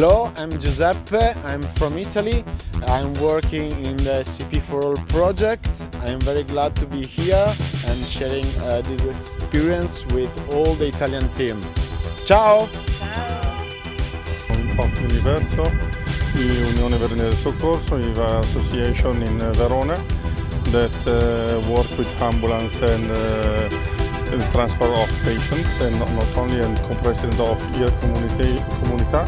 Hello, I'm Giuseppe, I'm from Italy. I'm working in the CP4ALL project. I'm very glad to be here and sharing this experience with all the Italian team. Ciao! Of Universo, the Unione Veronese Soccorso, Association in Verona that work with ambulance and transport of patients, and not only and co-president of your comunità.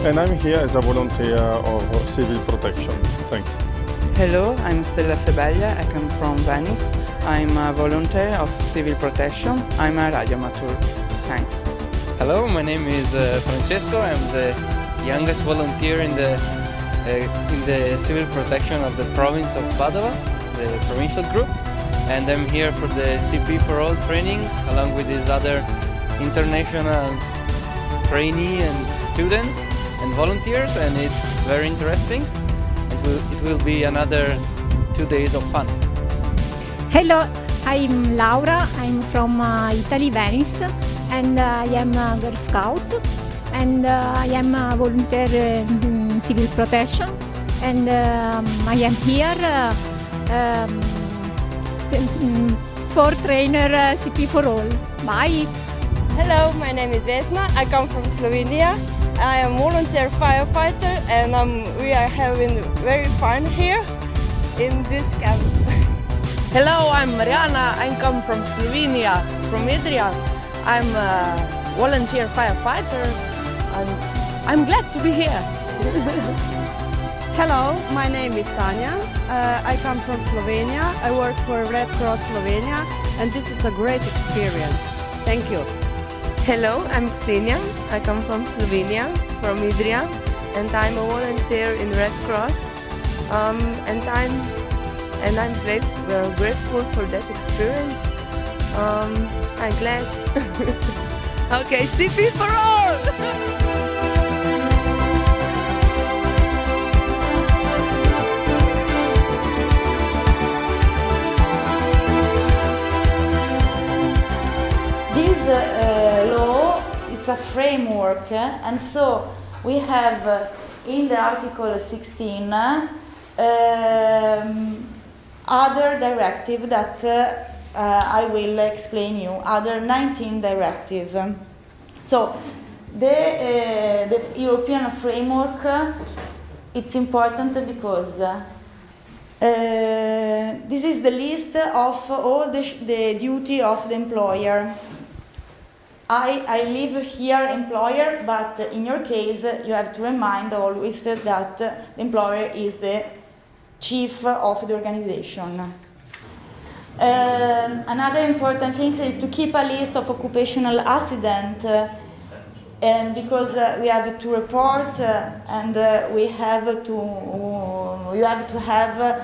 And I'm here as a volunteer of civil protection. Thanks. Hello, I'm Stella Sebaglia. I come from Venice. I'm a volunteer of civil protection. I'm a radioamateur. Thanks. Hello, my name is Francesco. I'm the youngest volunteer in the civil protection of the province of Padova, the provincial group, and I'm here for the CP4ALL training along with these other international trainee and students and volunteers, and it's very interesting. It will be another 2 days of fun. Hello, I'm Laura. I'm from Italy, Venice, and I am a Girl Scout, and I am a volunteer in civil protection, and I am here for trainer CP4ALL. Bye! Hello, my name is Vesna. I come from Slovenia. I am volunteer firefighter, and we are having very fun here in this camp. Hello, I'm Mariana. I come from Slovenia, from Idria. I'm a volunteer firefighter, and I'm glad to be here. Hello, my name is Tanya. I come from Slovenia. I work for Red Cross Slovenia, and this is a great experience. Thank you. Hello, I'm Ksenia. I come from Slovenia, from Idria, and I'm a volunteer in Red Cross. And I'm grateful for that experience. I'm glad. Okay, CP4ALL! Law, it's a framework, and so we have in the Article 16 other directive that I will explain you, other 19 directive. So the European framework, it's important because this is the list of all the duty of the employer. I live here employer, but in your case you have to remind always that the employer is the chief of the organization. Another important thing is to keep a list of occupational accident, and because we have to report and you have to have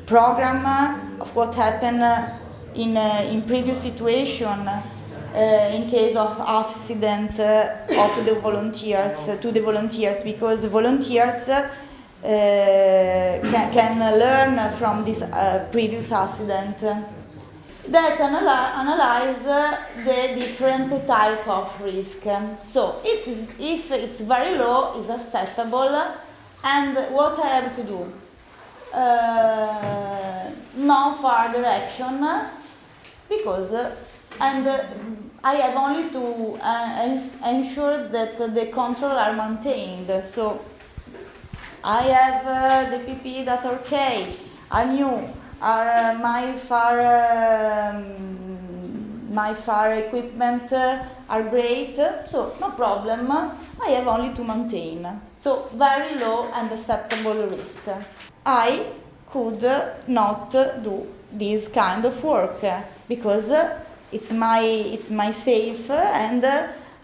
program of what happened in previous situation in case of accident of the volunteers, because volunteers can learn from this previous accident. That analyze the different type of risk. So if it's very low, it's acceptable, and what I have to do? No further action, because I have only to ensure that the control are maintained. So I have the PPE that are okay, are new, are my fire equipment are great, so no problem. I have only to maintain. So very low and acceptable risk. I could not do this kind of work because it's my safe, and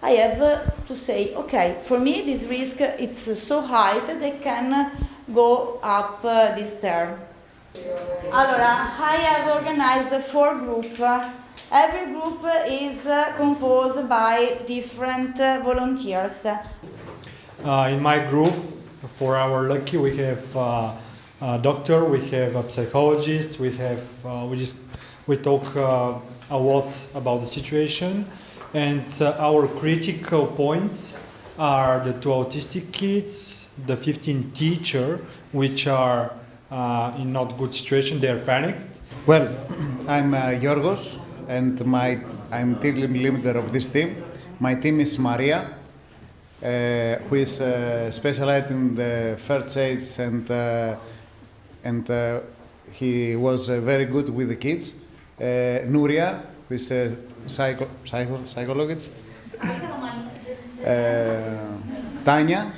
I have to say, okay, for me this risk it's so high that they can go up this term. Allora, I have organized 4 groups. Every group is composed by different volunteers. In my group, for our lucky, we have a doctor, we have a psychologist, we talk a lot about the situation, And our critical points are the 2 autistic kids, the 15 teacher, which are in not good situation, they are panicked. Well, I'm Yorgos, and I'm team leader of this team. My team is Maria, who is specialized in the first aids, and he was very good with the kids. Nuria, who is a psychologist. Tanya,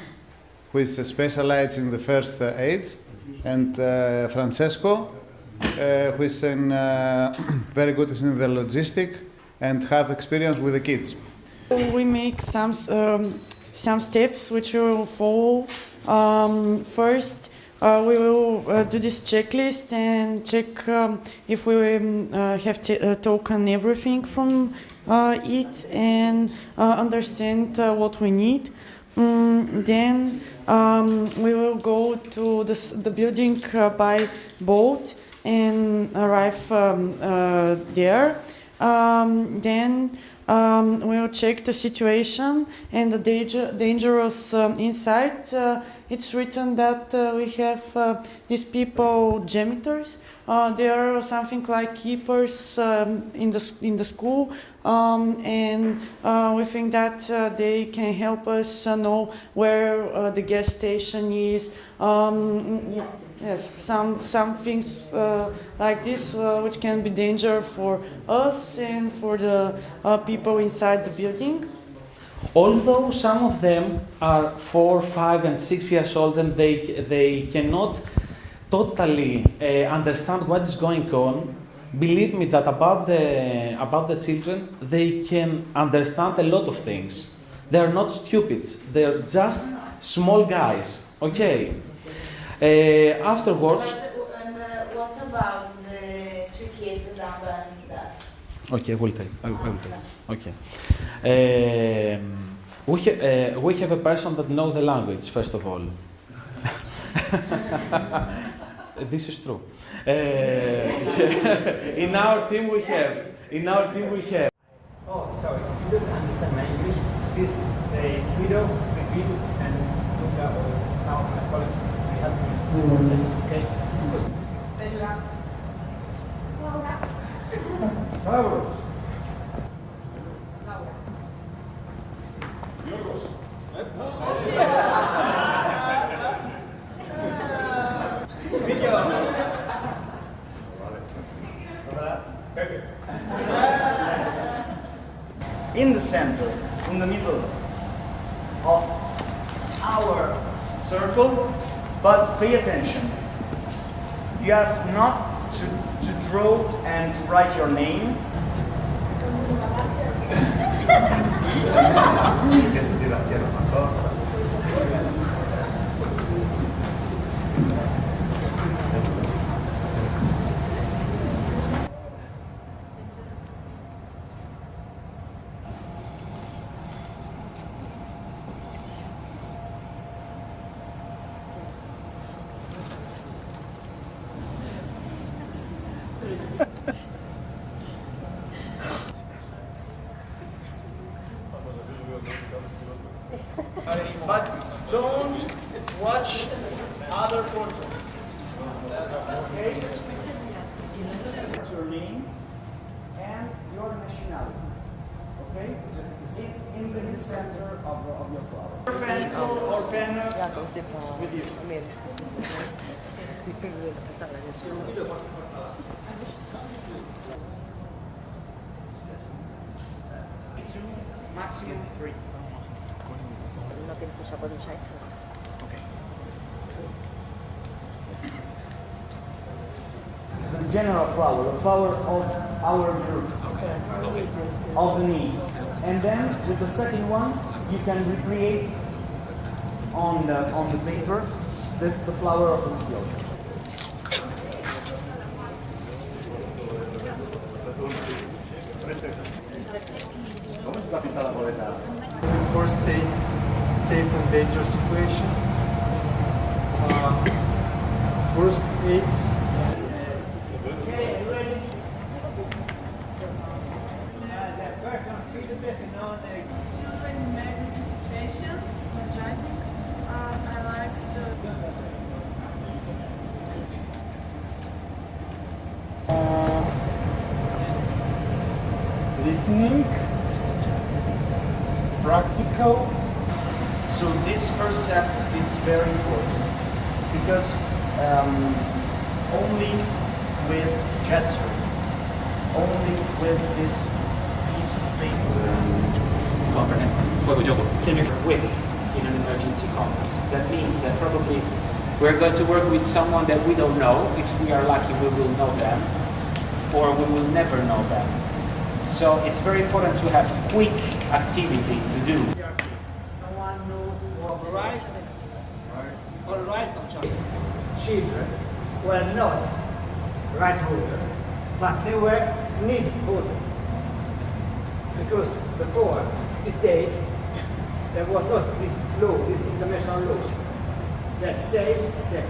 who is specialized in the first aids, and Francesco, who is very good in the logistic and have experience with the kids. We make some steps which we will follow. First, we will do this checklist and check if we have taken everything from it and understand what we need. Then we will go to the building by boat and arrive there. Then we'll check the situation and the dangerous inside. It's written that we have these people janitors. They are something like keepers in the school, and we think that they can help us know where the gas station is. Yes, some things like this which can be danger for us and for the people inside the building. Although some of them are 4, 5 and 6 years old and they cannot totally understand what is going on, believe me that about the children, they can understand a lot of things. They are not stupids, they are just small guys, okay? Afterwards... And what about the 2 kids that happened? Okay, I will take. Okay. We have a person that knows the language, first of all. This is true. In our team we have. Oh, sorry. If you don't understand my English, please say widow, repeat, and Luca or some my colleagues will help me. Okay? Laura. In the center, in the middle of our circle, but pay attention. You have not to draw and to write your name. But don't watch other portraits. Okay? Your name and your nationality. Okay? Just in the center of your flower. Pencil or pen with you. Two, maximum 3. The general flower, the flower of our group, of the needs. And then with the second one, you can recreate on the paper the flower of the skills. First aid, safe and dangerous situation. First aid. Okay, ready? listening, practical. So this first step is very important because only with gesture, only with this piece of paper. Comprehensive with in an emergency context. That means that probably we're going to work with someone that we don't know. If we are lucky, we will know them, or we will never know them. So it's very important to have quick activity to do. Someone knows what right or right of child. Children were not right holder, but they were need holder. Because before this date, there was not this law, this international law, that says that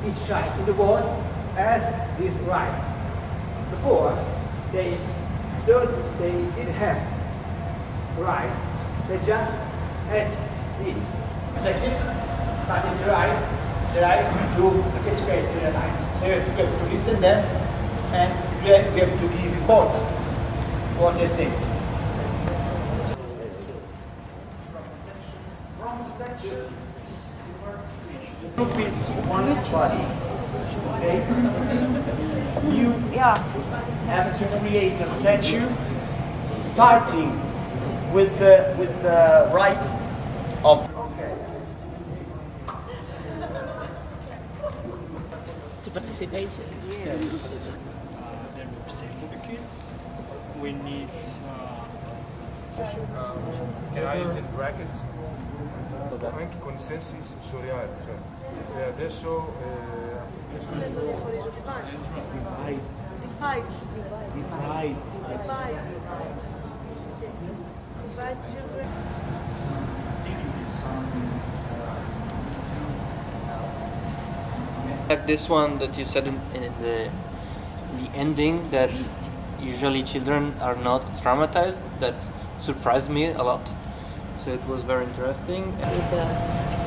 each child in the world has these rights. Before, they didn't have rights, they just had needs. Protected, but the right to participate in their life. So you have to listen them, and you have to give importance what they say. Group is one body. Okay? You have to create a statue starting with the right of. Okay. To participate. Yes. Then we say for the kids, we need. Can I in brackets? Anche con sensi sensoriali, cioè adesso Like this one that you said in the ending, that usually children are not traumatized, that surprised me a lot. So it was very interesting. With the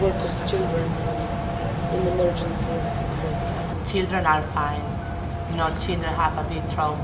work of children in emergency. Children are fine. Children have a big trauma.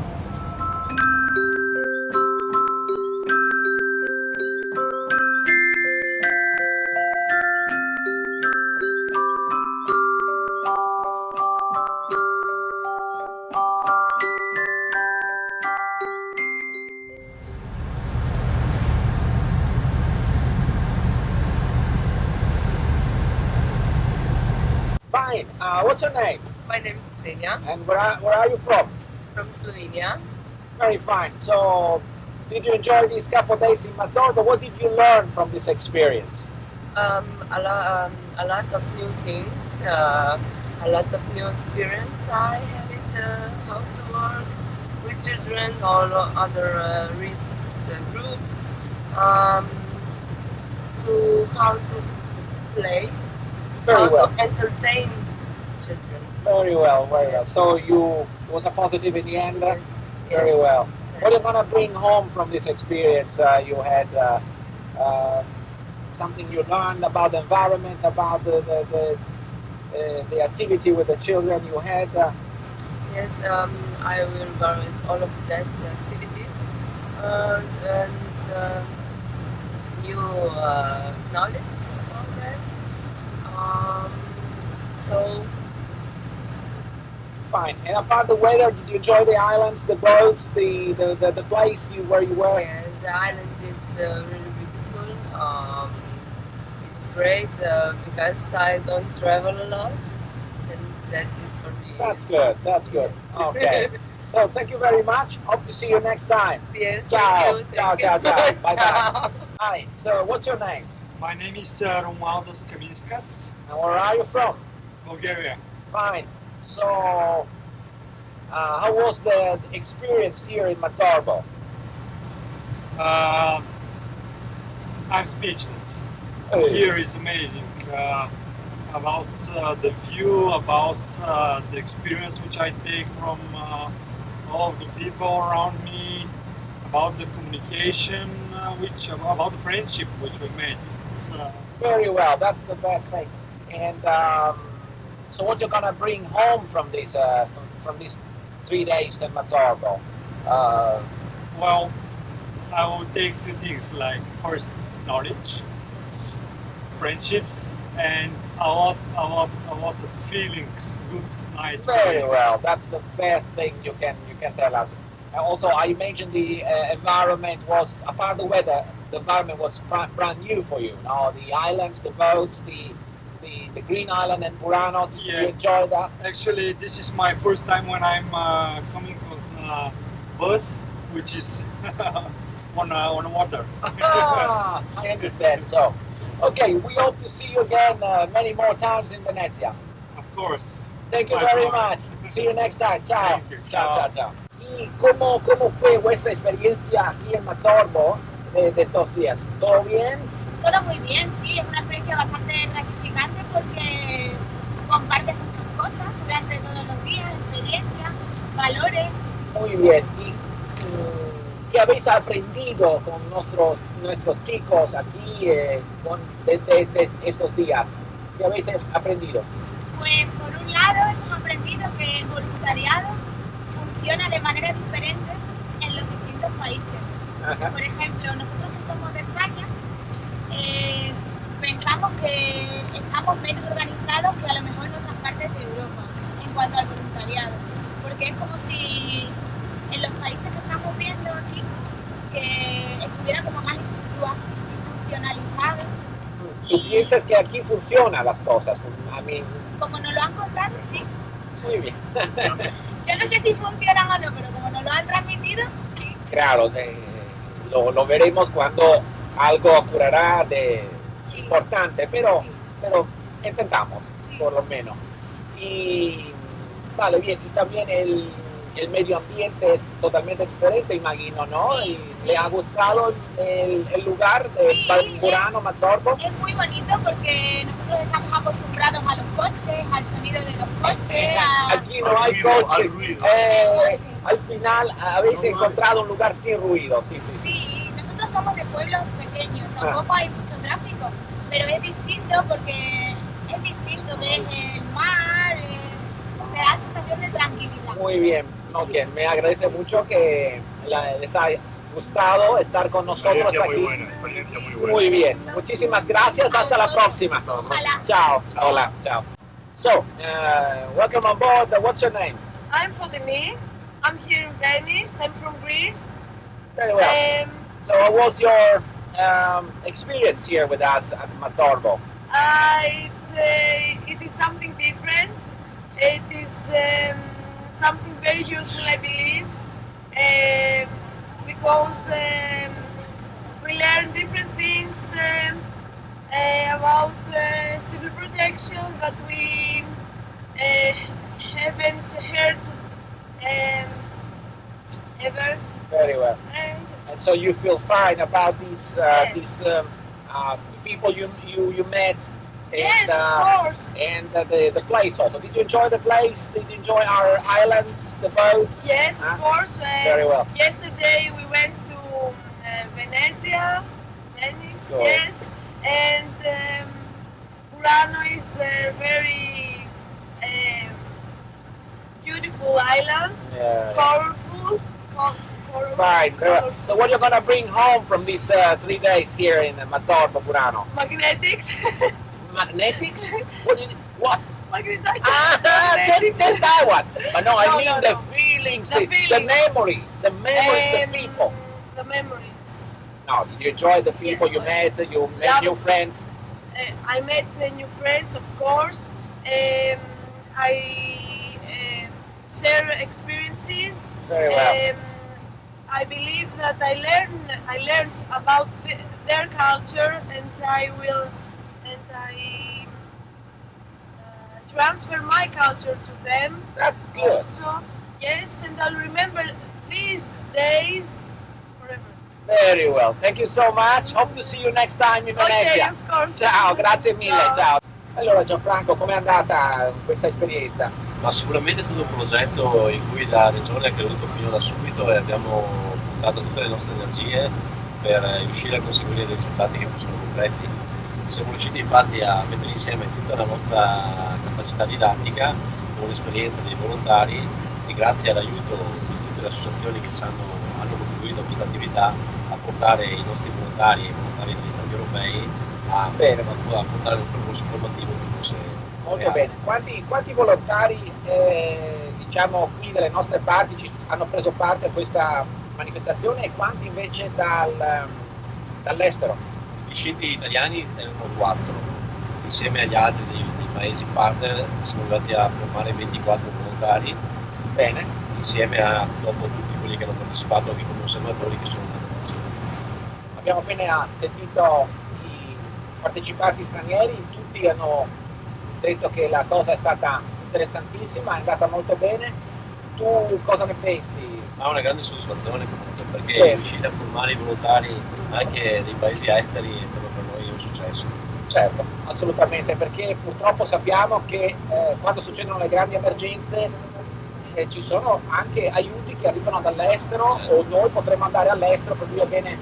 Fine. What's your name? My name is Ksenia. And where are you from? From Slovenia. Very fine. So, did you enjoy these couple of days in Mazzorba? What did you learn from this experience? A lot of new things, a lot of new experience. I have it how to work with children or other risks groups, to how to play, Very well. to entertain children. Very well, very well. So it was a positive in the end? Yes. Very Yes. well. What are you going to bring home from this experience? You had something you learned about the environment, about the activity with the children you had? Yes, I will learn all of that activities and new knowledge about that. So fine. And apart the weather, did you enjoy the islands, the boats, the place where you were? yes, the island is really beautiful. It's great because I don't travel a lot, and that is for me. That's good. That's good. Okay. So thank you very much. Hope to see you next time. Yes, Ciao. thank you. Ciao, ciao, ciao. Bye bye. Hi. So what's your name? My name is Romualdas Kaminskas, And where are you from? Bulgaria. Fine. So how was the experience here in Mazzorbo? I'm speechless. Oh. Here is amazing. About the view, about the experience which I take from all of the people around me, about the communication, about the friendship which we made. It's Very well. That's the best thing. And so, what you're gonna bring home from these 3 days in Mazzorbo? Well, I will take two things like first knowledge, friendships, and a lot of feelings, good, nice. Very feelings. well. That's the best thing you can tell us. Also, I imagine the environment was, apart the weather, the environment was brand new for you. No, the islands, the boats, the green island and Burano. Did you enjoy that? Actually, this is my first time when I'm coming on a bus, which is on water. Ah, I understand. So, okay, we hope to see you again many more times in Venezia. Of course. Thank you My very promise. much. See you next time. Ciao. Thank you. Chao, chao, chao. ¿Y cómo fue vuestra experiencia aquí en Mazzorbo de estos días? ¿Todo bien? Todo muy bien, sí, es una experiencia bastante gratificante porque compartes muchas cosas durante todos los días, experiencias, valores. Muy bien. ¿Y qué habéis aprendido con nuestros chicos aquí desde estos días? ¿Qué habéis aprendido? Pues por un lado hemos aprendido que el voluntariado funciona de manera diferente en los distintos países. Ajá. Por ejemplo, nosotros que somos de España, pensamos que estamos menos organizados que a lo mejor en otras partes de Europa en cuanto al voluntariado, porque es como si en los países que estamos viendo aquí que estuviera como más institucionalizado. ¿Y piensas que aquí funcionan las cosas? Como nos lo han contado, sí. Muy bien. Yo no sé si funcionan o no, pero como nos lo han transmitido, sí. Claro, lo veremos cuando algo ocurrirá de importante, pero intentamos, por lo menos. Y vale, bien, y también el medio ambiente es totalmente diferente, imagino, ¿no? Sí, ¿Y le ha gustado el lugar de Burano, Mazzorbo? Es muy bonito porque nosotros estamos acostumbrados a los coches, al sonido de los coches. Aquí no hay coches. Al final habéis encontrado un lugar sin ruido, sí. Sí, nosotros somos de pueblos pequeños, tampoco hay mucho tráfico, pero es distinto porque es distinto, ves el mar, te da sensación de tranquilidad. Muy bien, okay. Me agradece mucho que les haya gustado estar con nosotros aquí. Experiencia muy buena. Muy bien, muchísimas gracias, hasta la próxima. Ojalá. Chao, hola, chao. So, welcome on board. What's your name? I'm Fodini. I'm here in Venice. I'm from Greece. Very well. So, what was your experience here with us at Mazzorbo? It is something different. It is something very useful, I believe, because we learn different things about civil protection that we haven't heard ever. Very well. Yes. And so you feel fine about these people you met, and, Yes, of course. and the place also. Did you enjoy the place? Did you enjoy our islands, the boats? Yes, of course. Very well. Yesterday we went to Venezia, Venice, Good. yes, and Burano is a very beautiful island, Yeah. colorful. Fine. Very well. So what are you gonna bring home from these 3 days here in Mazzorbo, Burano? Magnetics. Magnetics? What? Magnetics. Just that one. But no, I No, mean no, the no. feelings, The the feelings. memories, the people. The memories. No, did you enjoy the people you met? You met new friends? I met new friends, of course. I share experiences. Very well. I believe that I learned about their culture, and I transfer my culture to them. That's good. Also, yes, and I'll remember these days forever. Very well. Thank you so much. Hope to see you next time in Venezia. Okay, of course. Ciao, grazie mille. Ciao. Ciao. Allora Gianfranco, com'è andata questa esperienza? Ma sicuramente è stato un progetto in cui la Regione ha creduto fino da subito e abbiamo puntato tutte le nostre energie per riuscire a conseguire dei risultati che fossero completi. Siamo riusciti infatti a mettere insieme tutta la nostra capacità didattica con l'esperienza dei volontari e grazie all'aiuto di tutte le associazioni che hanno contribuito a questa attività a portare i nostri volontari e i volontari degli Stati europei a affrontare un percorso formativo che fosse Molto reale. bene. Quanti volontari diciamo qui dalle nostre parti hanno preso parte a questa manifestazione e quanti invece dall'estero? I siti italiani erano 4, insieme agli altri dei paesi partner siamo arrivati a formare 24 volontari. Bene. Insieme a dopo tutti quelli che hanno partecipato anche come osservatori che sono nella nazione. Abbiamo appena sentito i partecipanti stranieri, tutti hanno detto che la cosa è stata interessantissima, è andata molto bene. Tu cosa ne pensi? Ha una grande soddisfazione comunque, perché riuscire a formare i volontari anche dei paesi esteri è stato per noi un successo. Certo, assolutamente, perché purtroppo sappiamo che quando succedono le grandi emergenze ci sono anche aiuti che arrivano dall'estero, certo, o noi potremmo andare all'estero, per cui è bene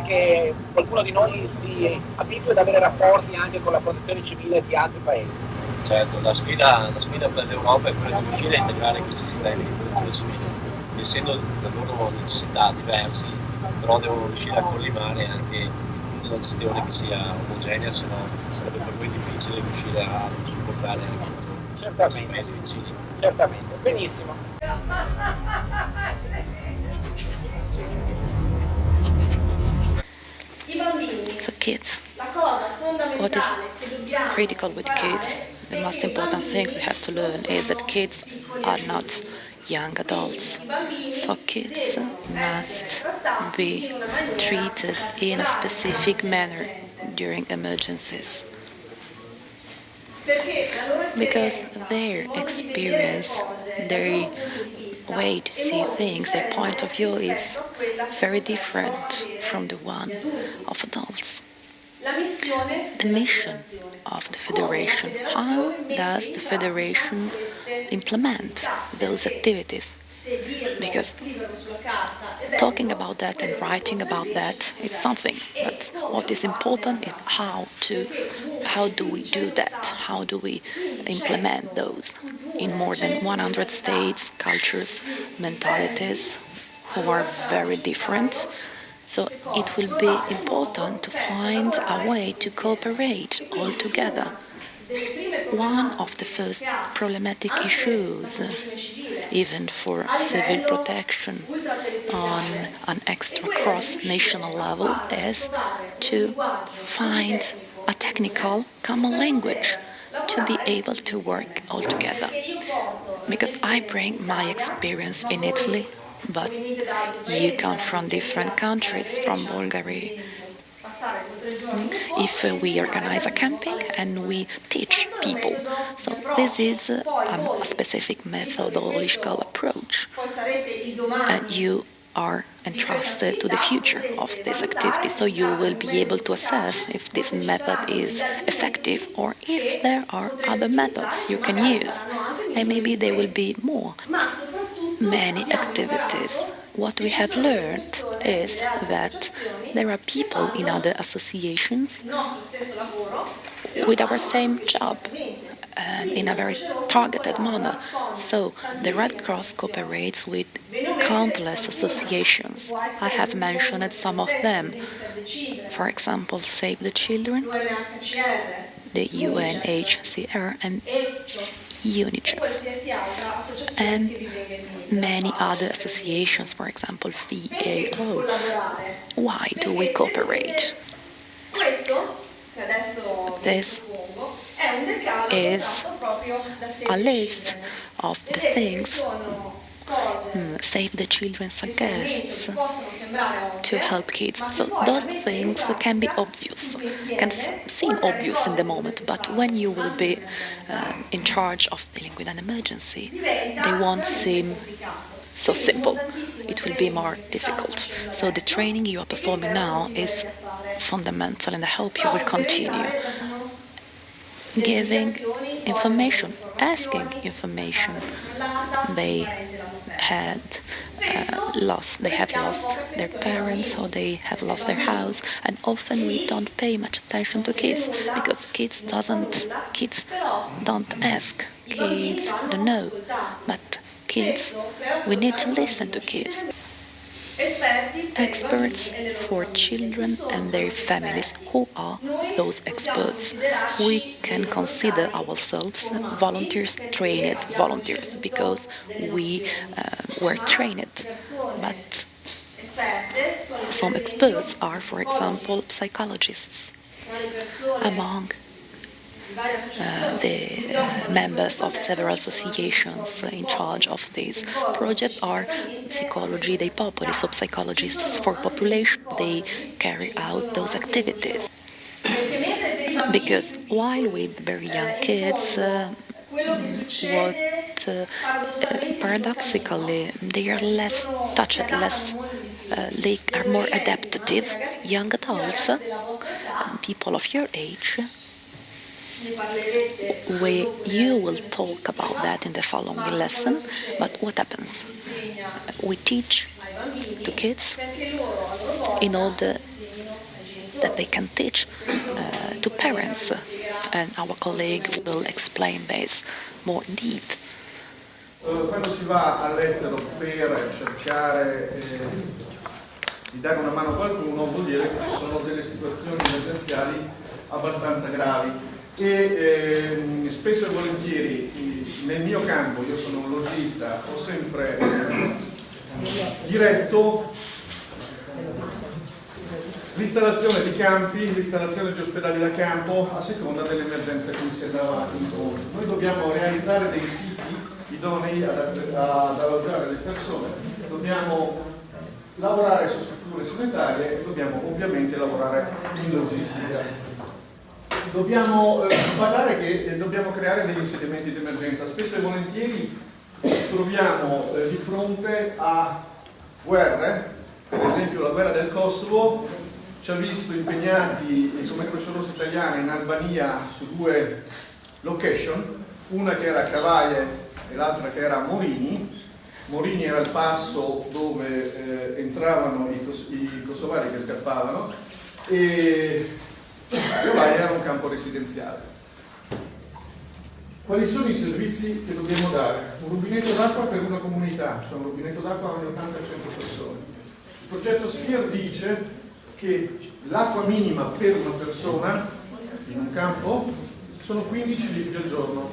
che qualcuno di noi si abitui ad avere rapporti anche con la protezione civile di altri paesi. Certo, la sfida per l'Europa è quella di riuscire a integrare questi sistemi di protezione civile, essendo le loro necessità diversi, però devono riuscire a collimare anche una gestione che sia omogenea, se no sarebbe per noi difficile riuscire a supportare anche questi paesi vicini. Certamente, benissimo. For kids, what is critical with kids, the most important things we have to learn is that kids are not young adults. So kids must be treated in a specific manner during emergencies. Because their experience, their way to see things, their point of view is very different from the one of adults. The mission of the Federation, how does the Federation implement those activities? Because talking about that and writing about that is something, but what is important is how do we do that? How do we implement those in more than 100 states, cultures, mentalities who are very different? So it will be important to find a way to cooperate all together. One of the first problematic issues, even for civil protection on an extra cross-national level, is to find a technical common language to be able to work all together. Because I bring my experience in Italy, but you come from different countries, from Bulgaria. If we organize a camping and we teach people, so this is a specific methodological approach, and you are entrusted to the future of this activity, so you will be able to assess if this method is effective or if there are other methods you can use, and maybe there will be many activities. What we have learned is that there are people in other associations with our same job in a very targeted manner. So the Red Cross cooperates with countless associations. I have mentioned some of them. For example, Save the Children, the UNHCR and UNICEF, and many other associations, for example, VAO. Why do we cooperate? This is a list of the things Save the Children suggests to help kids. So those things can be obvious, can seem obvious in the moment, but when you will be in charge of dealing with an emergency, they won't seem so simple. It will be more difficult. So the training you are performing now is fundamental, and I hope you will continue giving information, asking information. They have lost their parents, or they have lost their house, and often we don't pay much attention to kids because kids don't ask, kids don't know, but kids, we need to listen to kids. Experts for children and their families. Who are those experts? We can consider ourselves volunteers, trained volunteers, because we were trained. But some experts are, for example, psychologists. Among the members of several associations in charge of this project are Psychologi dei Popoli, so psychologists for population. They carry out those activities. Because while with very young kids, paradoxically, they are less touched, they are more adaptive. Young adults, people of your age, you will talk about that in the following lesson. But what happens? We teach to kids in order that they can teach to parents, and our colleague will explain this more in depth. Quando si va all'estero per cercare di dare una mano a qualcuno, vuol dire che ci sono delle situazioni emergenziali abbastanza gravi e spesso e volentieri nel mio campo, io sono un logista, ho sempre diretto l'installazione di campi, l'installazione di ospedali da campo a seconda delle emergenze a cui si andava incontro. Noi dobbiamo realizzare dei siti idonei ad alloggiare le persone, dobbiamo lavorare su strutture sanitarie e dobbiamo ovviamente lavorare in logistica. Dobbiamo dobbiamo creare degli insediamenti di emergenza. Spesso e volentieri troviamo di fronte a guerre, per esempio la guerra del Kosovo ci ha visto impegnati come Croce Rossa Italiana in Albania su 2 location, una che era a Cavaie e l'altra che era a Morini. Morini era il passo dove entravano i kosovari che scappavano e Cavaie era un campo residenziale. Quali sono i servizi che dobbiamo dare? Un rubinetto d'acqua per una comunità, cioè un rubinetto d'acqua ogni 80-100 persone. Il progetto SPHERE dice che l'acqua minima per una persona in un campo sono 15 litri al giorno,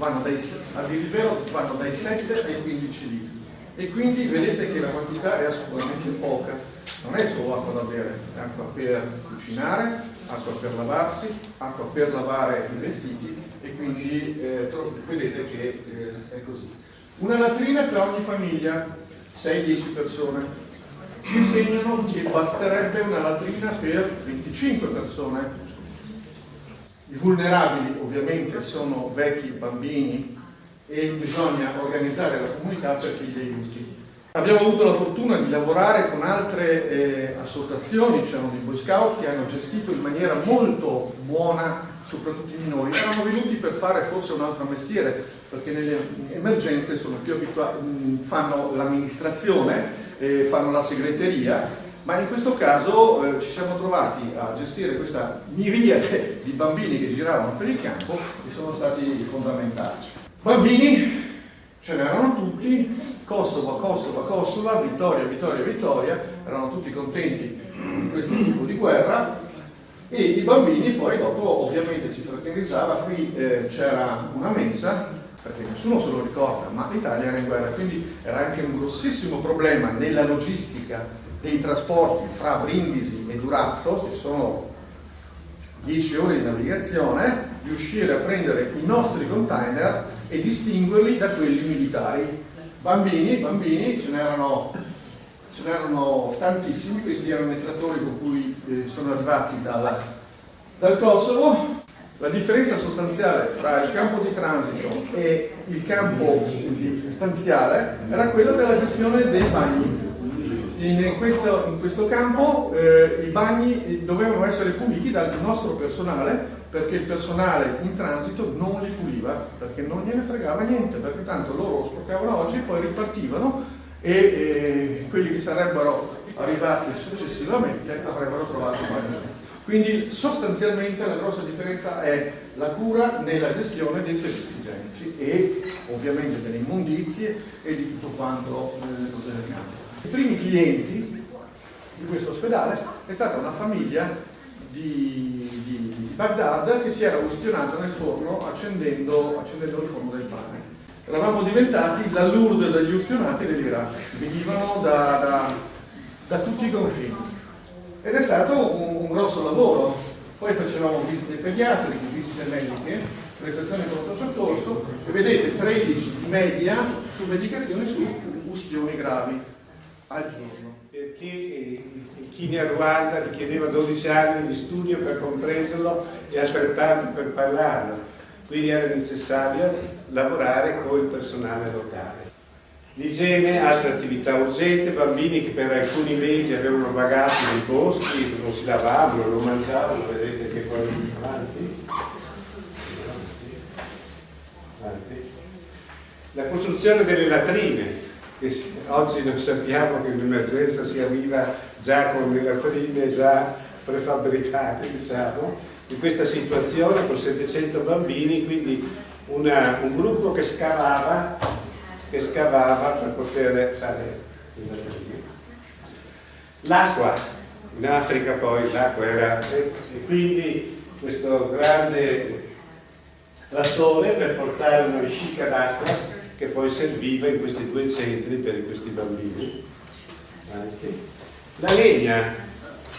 a dire il vero vanno dai 7 ai 15 litri e quindi vedete che la quantità è assolutamente poca, non è solo acqua da bere, è acqua per cucinare, acqua per lavarsi, acqua per lavare i vestiti e quindi vedete che è così. Una latrina per ogni famiglia, 6-10 persone. Ci insegnano che basterebbe una latrina per 25 persone. I vulnerabili ovviamente sono vecchi, bambini e bisogna organizzare la comunità per chi li aiuti. Abbiamo avuto la fortuna di lavorare con altre associazioni, c'erano dei Boy Scout che hanno gestito in maniera molto buona soprattutto i minori, erano venuti per fare forse un altro mestiere, perché nelle emergenze sono più abituati, fanno l'amministrazione, fanno la segreteria, ma in questo caso ci siamo trovati a gestire questa miriade di bambini che giravano per il campo e sono stati fondamentali. Bambini ce n'erano tutti, Kosovo, vittoria, erano tutti contenti di questo tipo di guerra e i bambini poi dopo ovviamente si fraternizzava, qui c'era una mensa, perché nessuno se lo ricorda, ma l'Italia era in guerra, quindi era anche un grossissimo problema nella logistica dei trasporti fra Brindisi e Durazzo, che sono 10 ore di navigazione, riuscire a prendere i nostri container e distinguerli da quelli militari. Bambini, ce n'erano tantissimi, questi erano i trattori con cui sono arrivati dal Kosovo. La differenza sostanziale fra il campo di transito e il campo stanziale era quella della gestione dei bagni. In questo campo i bagni dovevano essere puliti dal nostro personale, perché il personale in transito non li puliva, perché non gliene fregava niente, perché tanto loro sporcavano oggi, poi ripartivano e quelli che sarebbero arrivati successivamente avrebbero trovato il bagno. Quindi sostanzialmente la grossa differenza è la cura nella gestione dei servizi igienici e ovviamente delle immondizie e di tutto quanto nelle cose del campo. I primi clienti di questo ospedale è stata una famiglia di Baghdad che si era ustionata nel forno accendendo il forno del pane. Eravamo diventati la Lourdes degli ustionati dell'Iraq, venivano da tutti i confini. Ed è stato un grosso lavoro. Poi facevamo visite pediatriche, visite mediche, prestazioni pronto soccorso e vedete 13 di media su medicazioni su ustioni gravi al giorno. Perché chi a Ruanda richiedeva 12 anni di studio per comprenderlo e altrettanti per parlarlo, quindi era necessario lavorare con il personale locale. L'igiene, altra attività urgente, bambini che per alcuni mesi avevano vagato nei boschi, non si lavavano, non mangiavano, vedete che quello più avanti. La costruzione delle latrine, che oggi noi sappiamo che in emergenza si arriva già con le latrine già prefabbricate, diciamo, in questa situazione con 700 bambini, quindi un gruppo che scavava per poter fare le latrine. L'acqua, in Africa poi l'acqua era, e quindi questo grande trattore per portare una vescica d'acqua che poi serviva in questi due centri per questi bambini. La legna,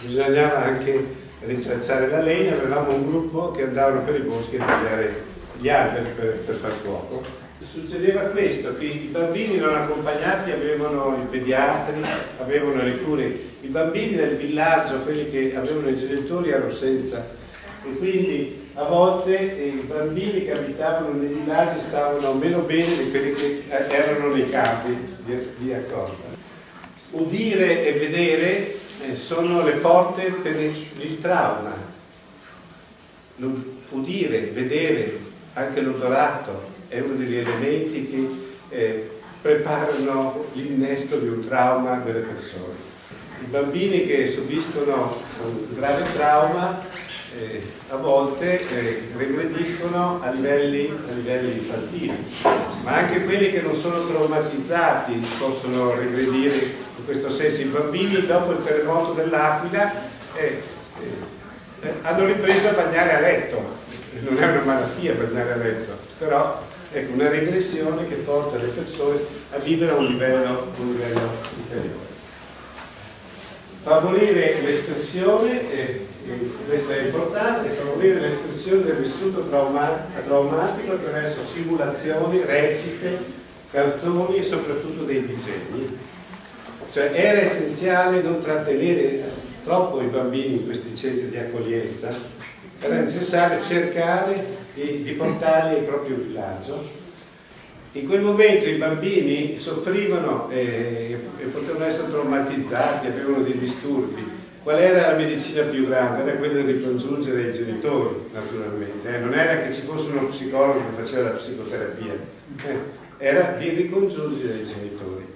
bisognava anche rintracciare la legna, avevamo un gruppo che andavano per i boschi a tagliare gli alberi per far fuoco. Succedeva questo, che i bambini non accompagnati avevano i pediatri, avevano le cure, i bambini del villaggio, quelli che avevano i genitori erano senza, e quindi a volte i bambini che abitavano nei villaggi stavano meno bene di quelli che erano nei campi di accolta. Udire e vedere sono le porte per il trauma. Udire, vedere, anche l'odorato è uno degli elementi che preparano l'innesto di un trauma nelle persone. I bambini che subiscono un grave trauma a volte regrediscono a livelli infantili, ma anche quelli che non sono traumatizzati possono regredire in questo senso. I bambini dopo il terremoto dell'Aquila hanno ripreso a bagnare a letto, non è una malattia bagnare a letto, però ecco una regressione che porta le persone a vivere a un livello inferiore. Favorire l'espressione, questo è importante, favorire l'espressione del vissuto traumatico attraverso simulazioni, recite, canzoni e soprattutto dei disegni. Cioè era essenziale non trattenere troppo i bambini in questi centri di accoglienza, era necessario cercare di portarli al proprio villaggio. In quel momento i bambini soffrivano e potevano essere traumatizzati, avevano dei disturbi. Qual era la medicina più grande? Era quella di ricongiungere i genitori, naturalmente. Non era che ci fosse uno psicologo che faceva la psicoterapia, era di ricongiungere i genitori.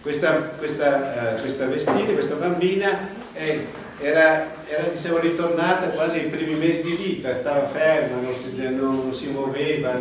Questa Vestine, questa bambina, era diciamo, ritornata quasi ai primi mesi di vita, stava ferma, non si muoveva,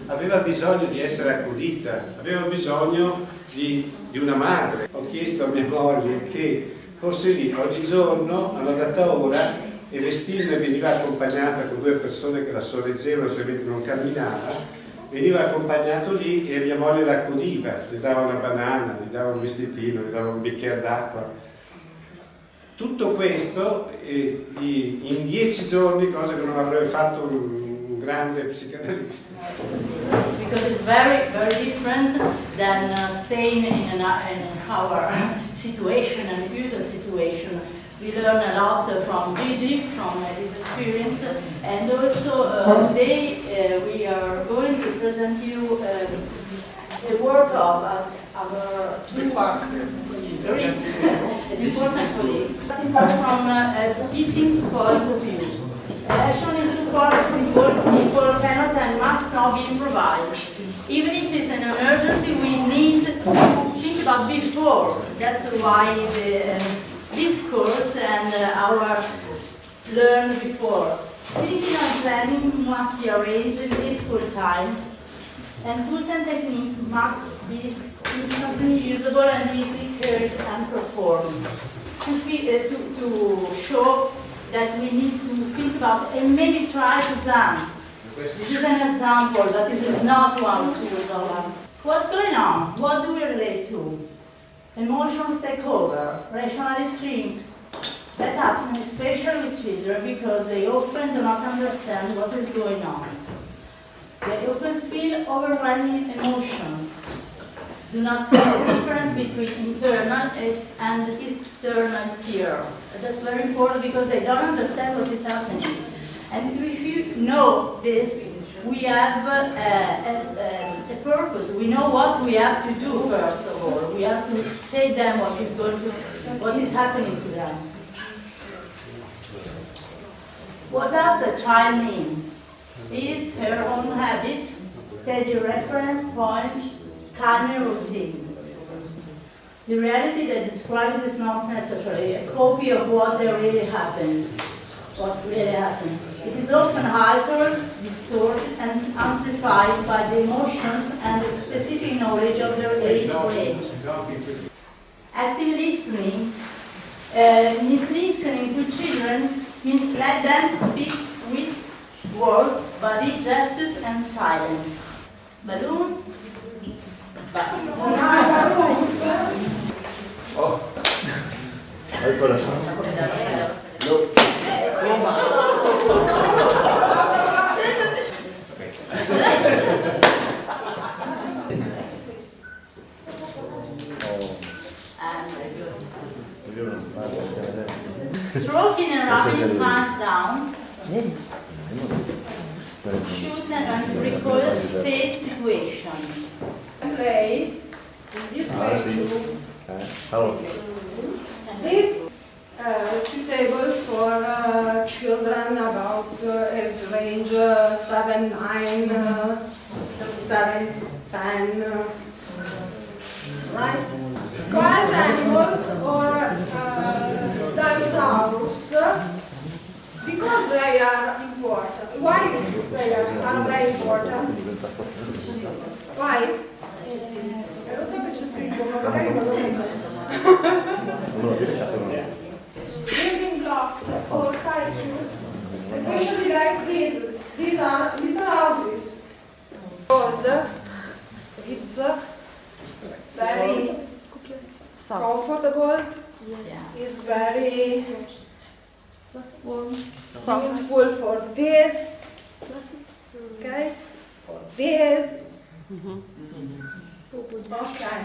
aveva bisogno di essere accudita, aveva bisogno di una madre. Ho chiesto a mia moglie che fosse lì ogni giorno, alla data ora, e Vestine veniva accompagnata con due persone che la sorreggevano, altrimenti non camminava, veniva accompagnato lì e mia moglie l'accudiva, gli dava una banana, gli dava un vestitino, gli dava un bicchiere d'acqua. Tutto questo in 10 giorni, cosa che non avrebbe fatto un grande psicanalista. Because it's very, very different than staying in our situation and user situation. We learn a lot from Gigi, from his experience, and also today we are going to present you the work of our two very important colleagues. From a victim's point of view. Action and support people cannot and must not be improvised. Even if it's an emergency, we need to think about before. That's why this course and our learn before. Thinking and planning must be arranged in difficult times. And tools and techniques must be instantly usable and easily carried and performed. To show that we need to think about and maybe try to plan. This is an example, but this is not one tool. What's going on? What do we relate to? Emotions take over, rationality shrinks. That happens especially with children because they often do not understand what is going on. They often feel overwhelming emotions, do not feel the difference between internal and external fear. That's very important because they don't understand what is happening. And if you know this, we have a purpose. We know what we have to do first of all. We have to say them what is happening to them. What does a child mean? His, her own habits, steady reference points, calming routine. The reality they describe is not necessarily a copy of what really happened. It is often altered, distorted, and amplified by the emotions and the specific knowledge of their age or age. Active listening means listening to children, means let them speak with words, body, gestures, and silence. Balloons? Stroking and rubbing hands down. Shoot and recall the safe situation. Play this way too. This is suitable for children about age range 7, 9, 7, 10, right? Wild animals or dinosaurs, because they are important. Why are they important? Why? Lo so che c'è scritto, ma magari non lo leggo. Building blocks or tiles, especially like these are little houses. Because it's very comfortable, it's very useful for this, okay, for this. Okay.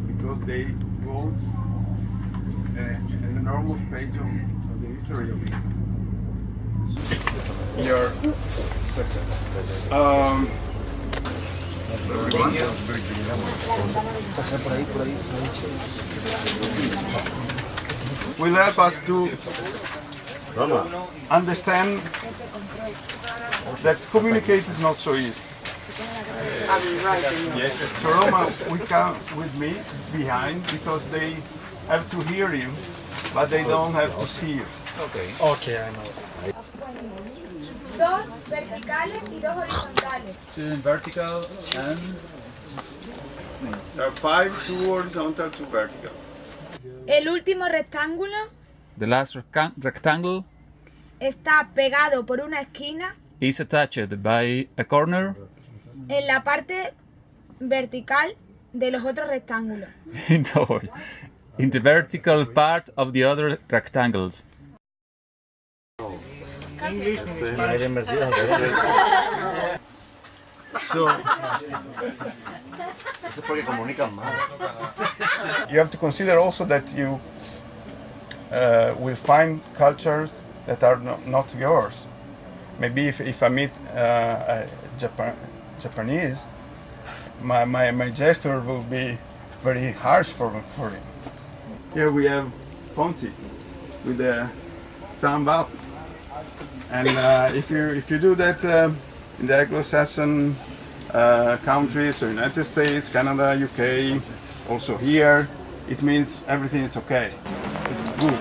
Because they wrote an enormous page of the history of it. Your success. Will help us to understand that communicate is not so easy. So Roma will come with me behind because they have to hear you, but they don't have to see you. Okay. Okay, I know. Dos verticales y dos horizontales. Two vertical and there are 5, 2 horizontal, 2 vertical. El último rectángulo The last rectangle está pegado por una esquina is attached by a corner en la parte vertical de los otros rectángulos. in the vertical part of the other rectangles. So you have to consider also that you will find cultures that are not yours. Maybe if I meet a Japanese, my gesture will be very harsh for him. Here we have Ponzi with the thumb up, and if you do that in the Anglo-Saxon countries, so United States, Canada, UK, also here, it means everything is okay. It's good.